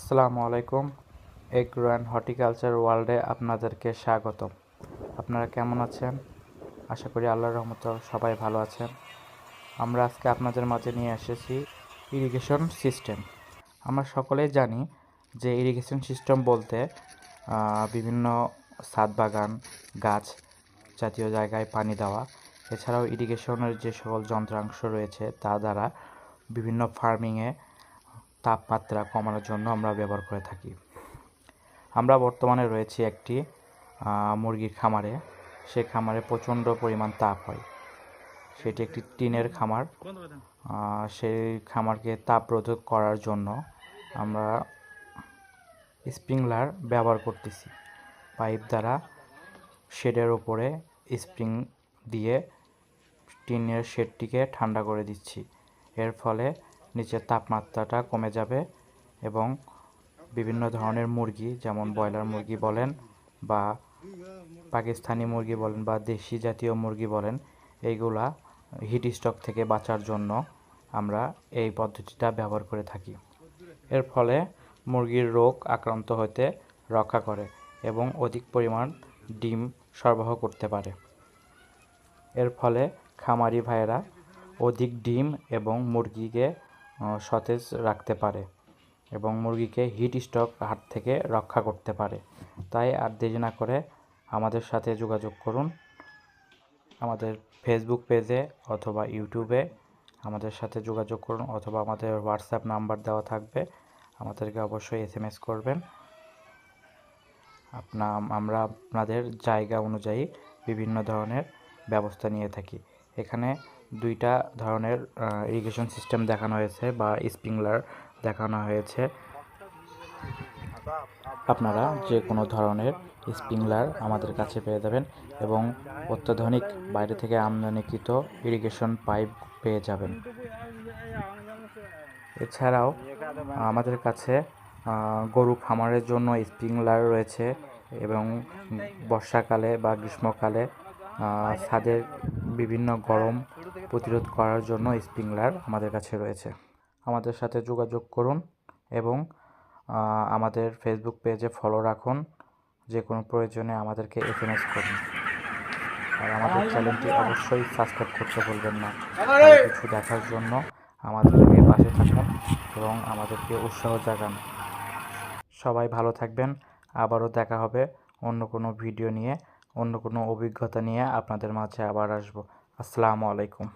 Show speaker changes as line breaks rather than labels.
আসসালামু আলাইকুম। Agro and horticulture ওয়ার্ল্ডে আপনাদেরকে স্বাগতম। আপনারা কেমন আছেন? আশা করি আল্লাহর রহমতে সবাই ভালো আছেন। আমরা আজকে আপনাদের মাঝে নিয়ে এসেছি ইরিগেশন সিস্টেম। আমরা সকলেই জানি যে ইরিগেশন সিস্টেম বলতে বিভিন্ন ছাদ বাগান, গাছ জাতীয় জায়গায় পানি দেওয়া, এছাড়াও ইরিগেশনের যে সকল যন্ত্রাংশ রয়েছে তা দ্বারা বিভিন্ন ফার্মিংয়ে তাপমাত্রা কমানোর জন্য আমরা ব্যবহার করে থাকি। আমরা বর্তমানে রয়েছি একটি মুরগির খামারে। সেই খামারে প্রচণ্ড পরিমাণ তাপ হয়। সেটি একটি টিনের খামার। সেই খামারকে তাপ রোধক করার জন্য আমরা স্প্রিংলার ব্যবহার করতেছি। পাইপ দ্বারা শেডের ওপরে স্প্রিং দিয়ে টিনের শেডটিকে ঠান্ডা করে দিচ্ছি। এর ফলে নিচের তাপমাত্রাটা কমে যাবে এবং বিভিন্ন ধরনের মুরগি, যেমন ব্রয়লার মুরগি বলেন বা পাকিস্তানি মুরগি বলেন বা দেশি জাতীয় মুরগি বলেন, এইগুলা হিট স্ট্রোক থেকে বাঁচার জন্য আমরা এই পদ্ধতিটা ব্যবহার করে থাকি। এর ফলে মুরগির রোগ আক্রান্ত হতে রক্ষা করে এবং অধিক পরিমাণ ডিম সরবরাহ করতে পারে। এর ফলে খামারি ভাইয়েরা অধিক ডিম এবং মুরগিকে সতেজ রাখতে পারে এবং মুরগিকে হিট স্ট্রোক হাত থেকে রক্ষা করতে পারে। তাই আর দেরি না করে আমাদের সাথে যোগাযোগ করুন। আমাদের ফেসবুক পেজে অথবা ইউটিউবে আমাদের সাথে যোগাযোগ করুন, অথবা আমাদের হোয়াটসঅ্যাপ নাম্বার দেওয়া থাকবে, আমাদেরকে অবশ্যই SMS করবেন। আমরা আপনাদের জায়গা অনুযায়ী বিভিন্ন ধরনের ব্যবস্থা নিয়ে থাকি। এখানে দুইটা ধরনের ইরিগেশন সিস্টেম দেখানো হয়েছে বা স্প্রিংলার দেখানো হয়েছে। আপনারা যে কোনো ধরনের স্প্রিংলার আমাদের কাছে পেয়ে যাবেন এবং অত্যাধুনিক বাইরে থেকে আমদানিকৃত ইরিগেশন পাইপ পেয়ে যাবেন। এছাড়াও আমাদের কাছে গরু খামারের জন্য স্প্রিংলার রয়েছে এবং বর্ষাকালে বা গ্রীষ্মকালে ছাদের বিভিন্ন গরম প্রতিরোধ করার জন্য স্প্রিংলার আমাদের কাছে রয়েছে। আমাদের সাথে যোগাযোগ করুন এবং আমাদের ফেসবুক পেজে ফলো রাখুন। যে কোনো প্রয়োজনে আমাদেরকে SMS করুন। আর আমাদের চ্যানেলটি অবশ্যই সাবস্ক্রাইব করতে ভুলবেন না। আরও কিছু দেখার জন্য আমাদেরকে পাশে থাকুন এবং আমাদেরকে উৎসাহ জাগান। সবাই ভালো থাকবেন। আবারও দেখা হবে অন্য কোনো ভিডিও নিয়ে, অন্য কোনো অভিজ্ঞতা নিয়ে আপনাদের মাঝে আবার আসবো। আসসালামু আলাইকুম।